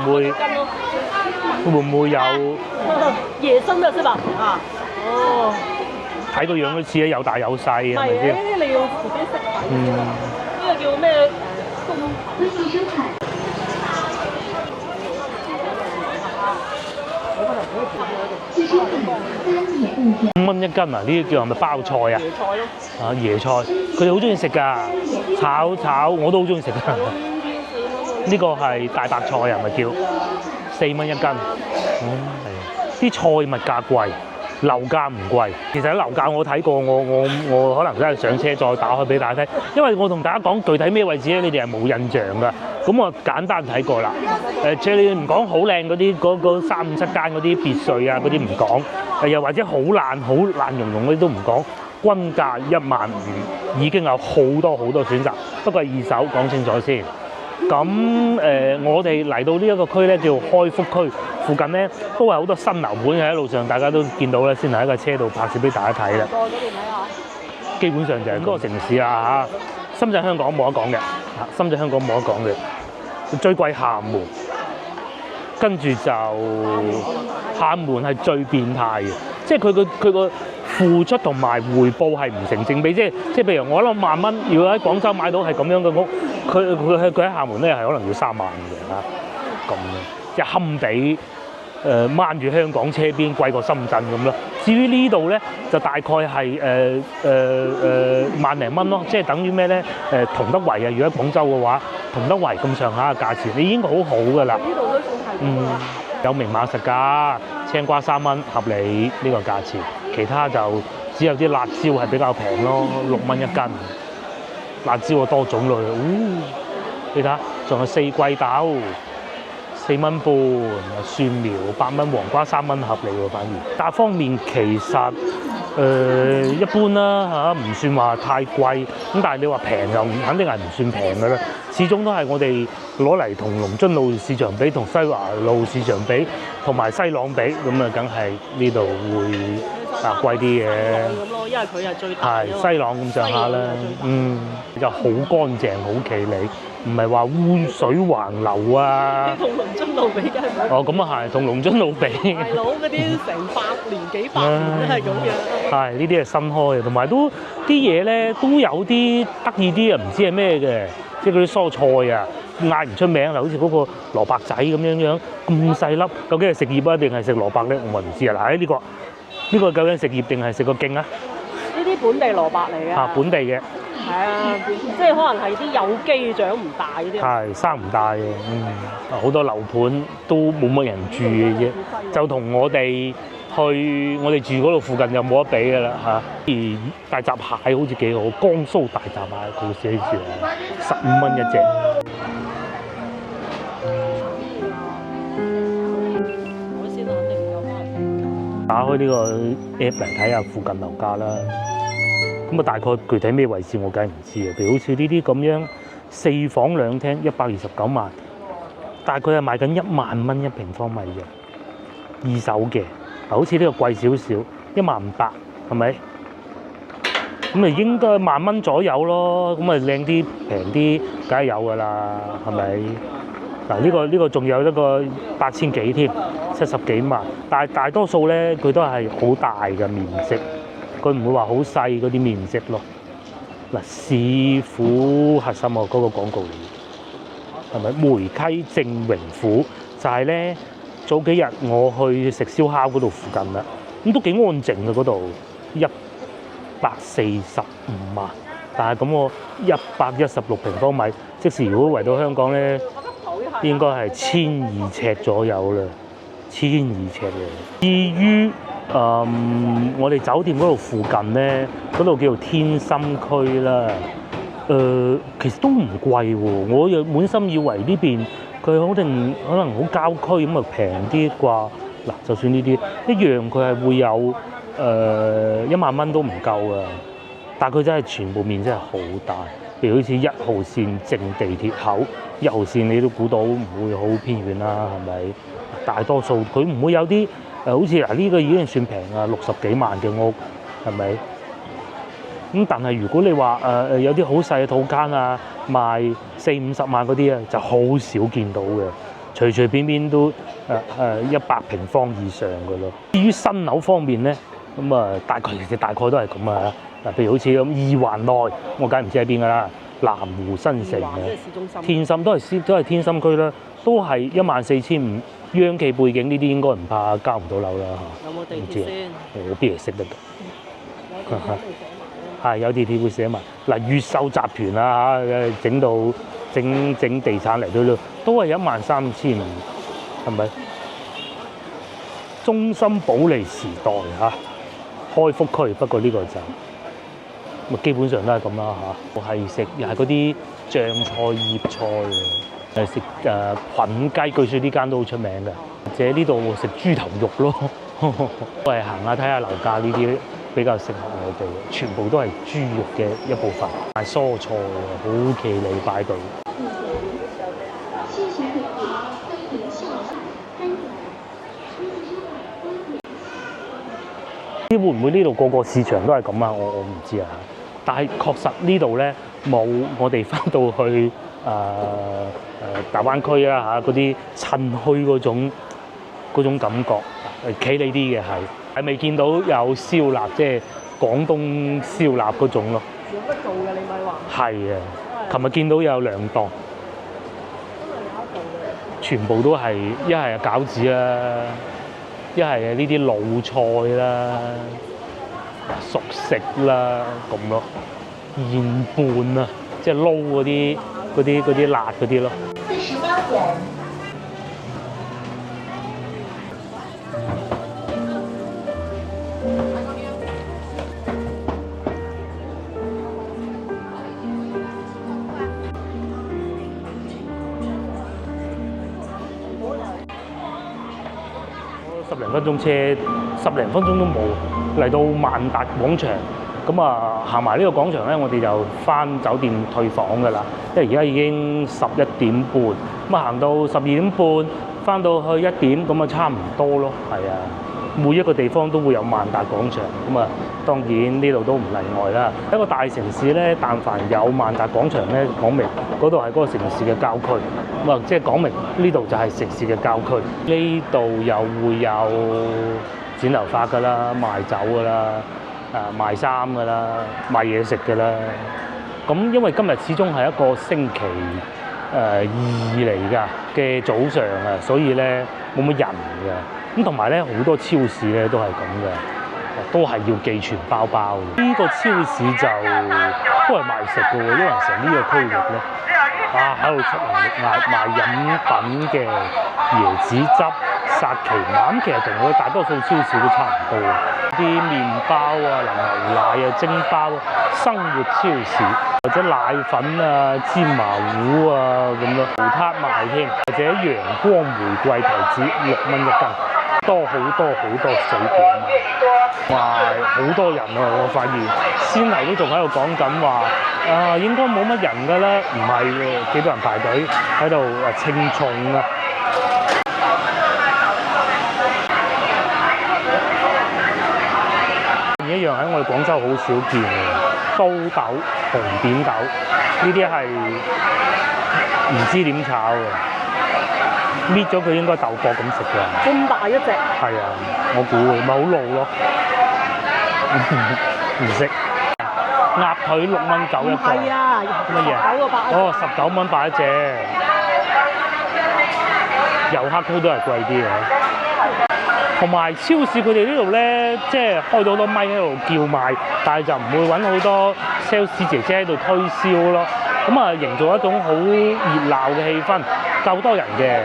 Speaker 1: 唔會有
Speaker 2: 野生嘅係嘛？啊！哦，
Speaker 1: 睇個樣都似啊，有大有細，係咪先？
Speaker 2: 呢啲你要自己識睇。呢個叫咩？5蚊一斤啊！呢啲叫係咪包菜啊？椰菜咯。椰菜，佢哋好中意食㗎，炒我都好中意食㗎。呢個係大白菜啊，咪叫4蚊一斤。係啊，啲菜物價貴。樓價唔貴，其實喺樓價我睇過，我可能真係上車再打開俾大家睇，因為我同大家講具體咩位置咧，你哋係冇印象㗎。咁我簡單睇過啦。即係你唔講好靚嗰啲嗰3、5、7間嗰啲別墅啊嗰啲唔講，又或者好爛溶溶嗰啲都唔講，均價15000，已經有好多選擇。不過係二手，講清楚先。咁我哋嚟到呢一個區咧，叫開福區，附近咧都係好多新樓盤喺路上，大家都見到咧，先喺個車度拍攝俾大家睇啦。過咗邊睇下？基本上就係嗰個城市啊嚇，深圳香港冇得講嘅，深圳香港冇得講嘅，最貴廈門，跟住就廈門係最變態嘅，即係佢個付出同埋回報係唔成正比，即係譬如我諗萬蚊，如果喺廣州買到係咁樣嘅屋，佢喺廈門咧係可能要3萬嘅嚇，咁即係堪比掹住香港車邊貴過深圳咁咯，
Speaker 1: 至於呢度咧，就大概係萬零蚊咯，即係等於咩咧？同德圍啊，如果喺廣州嘅話，同德圍咁上下嘅價錢，你已經好好㗎啦。
Speaker 3: 呢度都算係
Speaker 1: 有明碼實價，青瓜3蚊合理呢個價錢，其他就只有啲辣椒係比較平咯，6蚊一斤。辣椒啊多種類，你睇下，仲有四季豆4蚊半，蒜苗8蚊，黃瓜3蚊合理喎，反而價方面其實一般啦嚇，唔算話太貴。咁但係你話平又肯定係唔算平㗎啦。始終都係我哋攞嚟同龍津路市場比，同西華路市場比，同埋西朗比，咁啊梗係呢度會貴啲嘅。
Speaker 2: 咁咯，因為佢係最大。
Speaker 1: 係西朗咁上下啦，就好乾淨，好企理，唔係話污水橫流啊。
Speaker 2: 同龍津路比梗係冇。
Speaker 1: 哦，咁啊係，同龍津路比。
Speaker 2: 大佬嗰啲成100年幾百年都係咁樣。
Speaker 1: 係呢啲係新開嘅，同埋都啲嘢咧都有啲得意啲啊，唔知係咩嘅，即係嗰啲蔬菜啊，嗌唔出名啦，好似嗰個蘿蔔仔咁樣咁細粒，究竟係食葉啊定係食蘿蔔咧？我唔知啊。嗱，呢個究竟食葉定係食個莖啊？
Speaker 2: 呢啲本地蘿蔔嚟嘅。
Speaker 1: 啊，本地嘅。
Speaker 2: 係啊，即係可能係啲有機長唔大嗰啲。
Speaker 1: 係生唔大嘅，好多樓盤都冇乜人住嘅啫，就同我哋住嗰度附近就冇得比㗎啦嚇。而大閘蟹好似幾好，江蘇大閘蟹佢寫住15蚊一隻。
Speaker 2: 海鮮肯定有開。
Speaker 1: 打開呢個 app 嚟睇下附近樓價啦。咁啊，大概具體咩位置我梗係唔知啊。譬如好似呢啲咁樣4房2廳129萬，大概係賣緊1萬蚊一平方米嘅二手嘅。好似呢個貴少少，15000係咪？咁啊應該1萬蚊左右咯。咁啊靚啲平啲，梗係有㗎啦，係咪？嗱呢個仲有一個8000幾添，70幾萬。但係大多數咧，佢都係好大嘅面積。佢唔會話好細嗰啲面積咯。嗱，市府核心嗰個廣告嚟，係咪？梅溪正榮府就係咧，早幾日我去食燒烤嗰度附近啦，咁都幾安靜嘅嗰度，145萬，但係咁我116平方米，即使如果圍到香港咧，應該係1200尺左右啦，1200尺嘅。至於我哋酒店嗰度附近咧，嗰度叫做天心區啦。其實都唔貴喎，我又滿心以為呢邊佢可能好郊區咁啊平啲啩。嗱，就算呢啲一樣，佢係會有1萬蚊都唔夠啊。但係佢真係全部面積係好大，譬如好似1號線正地鐵口，1號線你都估到唔會好偏遠啦，係咪？大多數佢唔會有啲。好似嗱呢個已經算平啊，60幾萬嘅屋，係咪？咁但係如果你話有啲好細嘅套間啊，賣40-50萬嗰啲啊，就好少見到嘅，隨隨便便都100平方以上嘅咯。至於新樓方面咧，咁啊大概都係咁啊。嗱，譬如好似咁2環內，我梗係唔知喺邊㗎啦，南湖新城嘅，天心都係天心區啦，都係14500。央企背景呢啲應該唔怕交唔到樓啦嚇。
Speaker 2: 有冇地鐵先？
Speaker 1: 我邊係識得㗎？係有地鐵會寫埋。嗱，越秀集團啊嚇，整地產嚟都係13500，係咪？中心保利時代嚇，開福區，不過呢個就基本上都係咁啦嚇。我係食又係嗰啲醬菜醃菜嘅。食菌雞，據說呢間都好出名嘅，或者呢度食豬頭肉咯。我係行下睇下樓價呢啲比較適合我哋，全部都係豬肉嘅一部分，賣蔬菜好企理擺到。會唔會呢度個市場都係咁啊？我唔知啊。但係確實呢度咧冇我哋翻到去大灣區啊嚇嗰啲趁墟嗰種感覺，企理啲嘅係未見到有燒臘，即係廣東燒臘嗰種咯。
Speaker 2: 有乜做嘅你咪話？
Speaker 1: 係啊，琴日見到有2檔，全部都係一係餃子啦，一係呢啲老菜啦、熟食啦咁咯，現拌啊，即係撈嗰啲辣嗰啲咯。10零分鐘車，10零分鐘都冇嚟到萬達廣場。咁啊，行埋呢個廣場咧，我哋就翻酒店退房㗎啦。因為而家已經11點半，咁啊行到12點半，翻到去1點，咁啊差唔多咯。係啊，每一個地方都會有萬達廣場。咁啊，當然呢度都唔例外啦。一個大城市咧，但凡有萬達廣場咧，講明嗰度係嗰個城市嘅郊區。咁啊，即係講明呢度就係城市嘅郊區。呢度又會有剪頭髮㗎啦，賣酒㗎啦。賣衫㗎啦，賣嘢食㗎啦。咁因為今日始終係一個星期二嚟㗎嘅早上啊，所以咧冇乜人㗎。咁同埋咧好多超市咧都係咁嘅，都係要寄存包包。呢個超市就都係賣食㗎喎，因為成呢個區域咧，喺度出賣飲品嘅椰子汁、薩琪瑪，咁其實同我哋大多數超市都差唔多。啲麵包啊、牛奶啊、蒸包啊、生活超市或者奶粉啊、芝麻糊啊咁咯，無撻賣添，或者陽光玫瑰提子6蚊1斤，多好多水果賣，好多人啊！我發現先頭都仲喺度講緊話應該冇乜人㗎啦，唔係喎，幾多人排隊喺度稱重啊！一樣喺我哋廣州好少見嘅刀豆、紅扁豆，呢啲係唔知點炒嘅，搣咗佢應該豆角咁食㗎。
Speaker 2: 咁大一隻？
Speaker 1: 係啊，我估嘅，咪好老咯，唔識。鴨腿6蚊9一個。
Speaker 2: 係啊，
Speaker 1: 乜嘢
Speaker 2: 19個8。
Speaker 1: 哦，19蚊8一隻。遊客區都係貴啲嘅。同埋超市佢哋呢度咧，即係開到好多咪喺度叫賣，但係就唔會揾好多 sales 姐姐喺度推銷咯。咁啊，營造一種好熱鬧嘅氣氛，夠多人嘅。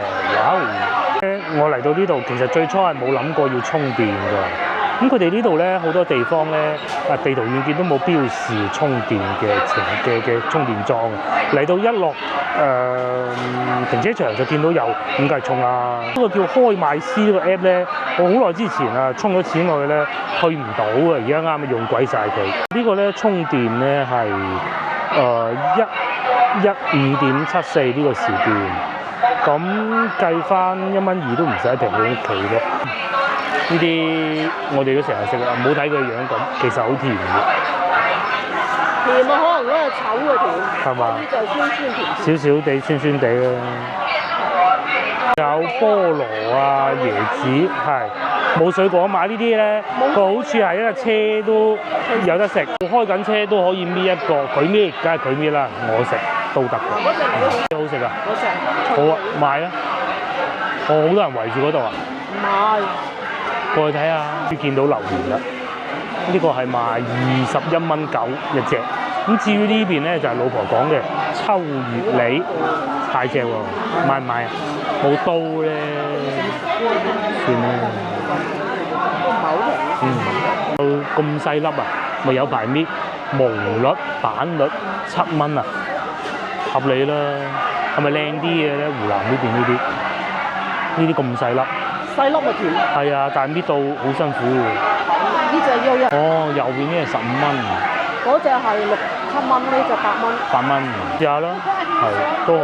Speaker 1: 我嚟到呢度，其實最初係冇諗過要充電㗎。咁佢哋呢度咧，好多地方咧，地圖軟件都冇標示充電嘅充電樁。嚟到一落停車場就見到有，咁梗係充啦。呢個叫開買思呢個 app 咧，我好耐之前充咗錢落去咧，去唔到啊！而家啱用鬼晒佢。呢個咧充電咧係15.74呢個時段，咁計翻1蚊2都唔使平喺屋企咯。呢啲我哋都成日食啊，唔好睇佢樣咁，其實好甜嘅。甜啊，可能嗰個丑嘅甜，係嘛？呢就酸甜。少少地酸地啦。有菠蘿啊、椰子，係冇水果買呢啲咧。個好處係一架車都有得食，開緊車都可以搣一個，佢搣梗係佢搣啦，我食都得嘅。好食啊！好食。好啊，買啊！好多人圍住嗰度啊！買。過去睇下，見到榴蓮啦。呢個係賣21蚊9一隻。咁至於呢邊咧，就係老婆講嘅秋月梨，大隻喎，買唔買啊？冇刀咧，算啦。咁細粒啊，咪有排搣。毛栗、板栗7蚊啊，合理啦。係咪靚啲嘅咧？湖南呢邊呢啲咁細粒。細粒咪甜。係啊，但係搣到好辛苦喎。呢隻要1。右邊呢係15蚊。嗰隻係6、7蚊，呢隻8蚊。8蚊，試下啦，係都好。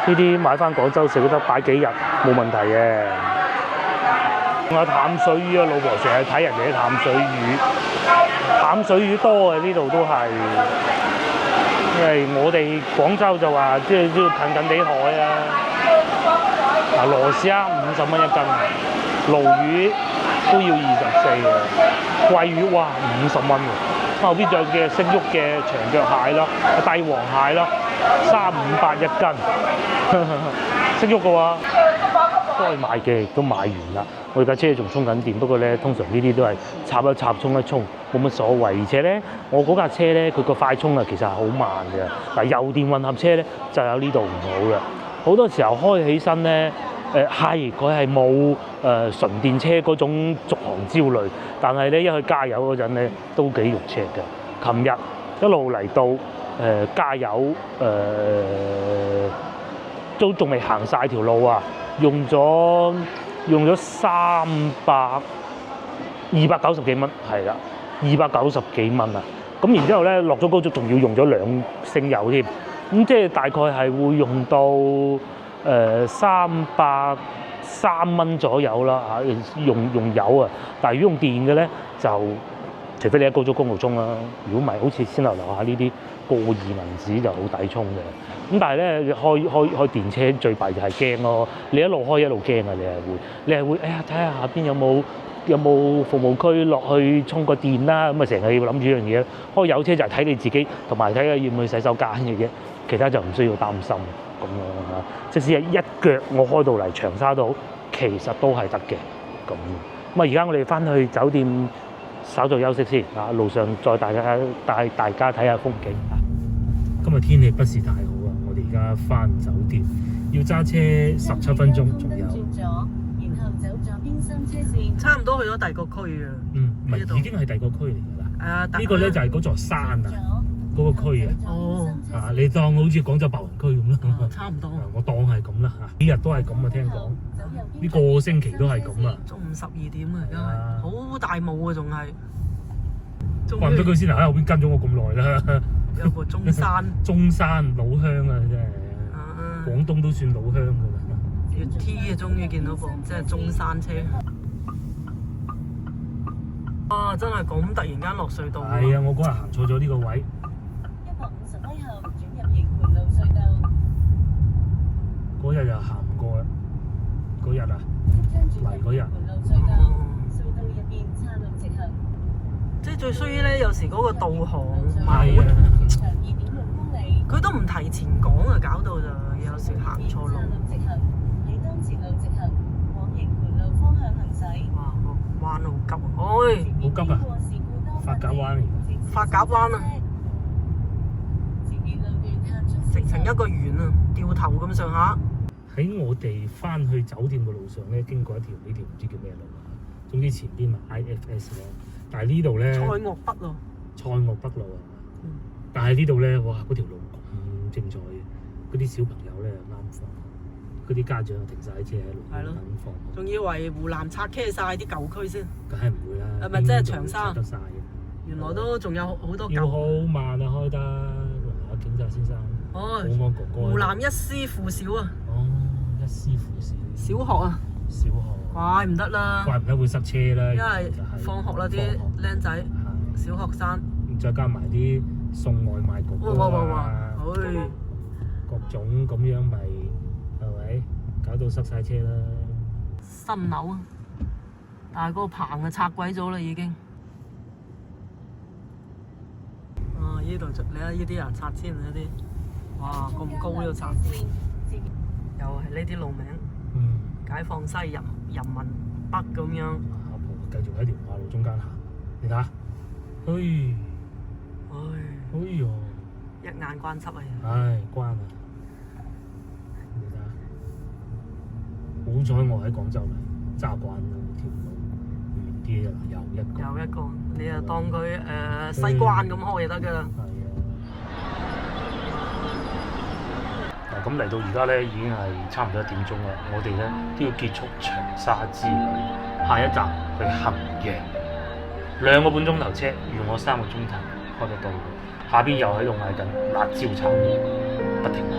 Speaker 1: 呢啲買翻廣州食都得，擺幾日冇問題嘅。仲有淡水魚啊，老婆成日睇人哋啲淡水魚。淡水魚多啊，呢度都係。因為我哋廣州就話即係都要近地海啊。螺絲蝦50蚊1斤，鱸魚都要24嘅，桂魚哇50蚊喎，後邊仲有嘅識喐嘅長腳蟹咯，帝王蟹咯，358一斤，識喐嘅喎。該買嘅亦都買完啦。我架車仲充緊電，不過咧通常呢啲都係插一插充一充，冇乜所謂。而且咧，我嗰架車咧佢個快充啊其實係好慢嘅。嗱，油電混合車咧就有呢度唔好嘅，好多時候開起身咧。係，佢係冇純電車嗰種續航焦慮，但係咧一去加油嗰陣咧都幾肉赤嘅。琴日一路嚟到加油都仲未行晒條路啊，用咗290幾蚊，係啦，290幾蚊啊！咁然之後咧落咗高速仲要用咗2升油添，咁即係大概係會用到。303蚊左右啦嚇，用油啊，但係如果用電嘅咧，就除非你喺高速公路充啦，如果唔係，好似先樓下呢啲過2銀紙就好抵充嘅。咁但係咧開電車最弊就係驚咯，你一路開一路驚啊！你係會哎呀睇下下邊有冇服務區落去充個電啦，咁啊成日要諗住呢樣嘢。開油車就係睇你自己，同埋睇下要唔要洗手間嘅啫，其他就唔需要擔心。咁樣嚇，即使係一腳我開到嚟長沙都好，其實都係得嘅。咁而家我哋翻去酒店稍作休息先嚇，路上再帶大家睇下風景嚇。今日天氣不是太好啊，我哋而家翻酒店要揸車17分鐘，仲有。
Speaker 2: 差唔多去咗第二個區啊。
Speaker 1: 唔係已經係第二個區嚟㗎啦。呢個咧就係嗰座山啊。嗰個區啊，你當好似廣州白雲區咁啦，
Speaker 2: 差唔多。
Speaker 1: 我當係咁啦嚇，呢日都係咁啊，聽講呢個星期都係咁啊。
Speaker 2: 中午12點啊，而家係好大霧啊，仲係。
Speaker 1: 怪唔得佢先喺後邊跟咗我咁耐啦。
Speaker 2: 有個中山。
Speaker 1: 中山老鄉啊，真係。廣東都算老鄉㗎啦。
Speaker 2: 要 T 啊，終於見到部即係中山車。真係咁突然間落隧道。
Speaker 1: 係啊，我嗰日行錯咗呢個位。嗰日又行唔過啦，嗰日啊，嚟嗰日。
Speaker 2: 即係最衰咧，有時嗰個導航唔係好，佢都唔提前講啊，搞到就有時行錯路。哇，個彎好急啊！
Speaker 1: 好急啊！發夾彎嚟㗎。
Speaker 2: 發夾彎啊！直情一個圓啊，掉頭咁上下。
Speaker 1: 喺我哋翻去酒店嘅路上咧，經過呢條唔知叫咩路啊，總之前邊咪 IFS 咯。但係呢度咧，
Speaker 2: 蔡鍔北路。
Speaker 1: 蔡鍔北路啊！但係呢度咧，哇！嗰條路咁精彩嘅，嗰啲小朋友咧啱放，嗰啲家長停晒車喺路等放。仲以為湖南拆 K 晒啲舊區先。梗係唔會啦。係咪即係長沙？得晒嘅。原來都仲有好多舊。要好慢啊，開得。阿警察先生。保安哥哥。
Speaker 2: 湖南一師附小啊。
Speaker 1: 一師附小。
Speaker 2: 小學啊。小學。怪唔得啦。怪唔得會塞車啦。因為放學啦啲僆仔，小學生。再加埋啲送外賣哥哥啊，各種咁樣咪係咪？搞到塞晒車啦。新樓啊，但係嗰個棚啊拆鬼咗啦已經。呢度你睇呢啲人拆遷嗰啲，哇咁高呢度拆，又係呢啲路名。解放西人民北咁樣。阿婆繼續喺條馬路中間行，你睇下，哎呦，一眼關七啊！唉，關啊！你睇下，好彩我喺廣州嚟，揸慣條路遠啲啊，又一個，你就當佢西關咁開就得㗎啦。係啊。咁嚟到而家咧，已經係差唔多1點鐘啦。我哋咧都要結束長沙之旅，下一站去衡陽，2個半鐘頭車，預我3個鐘頭開得到。下邊又喺度嗌緊辣椒炒麵，不停嗌。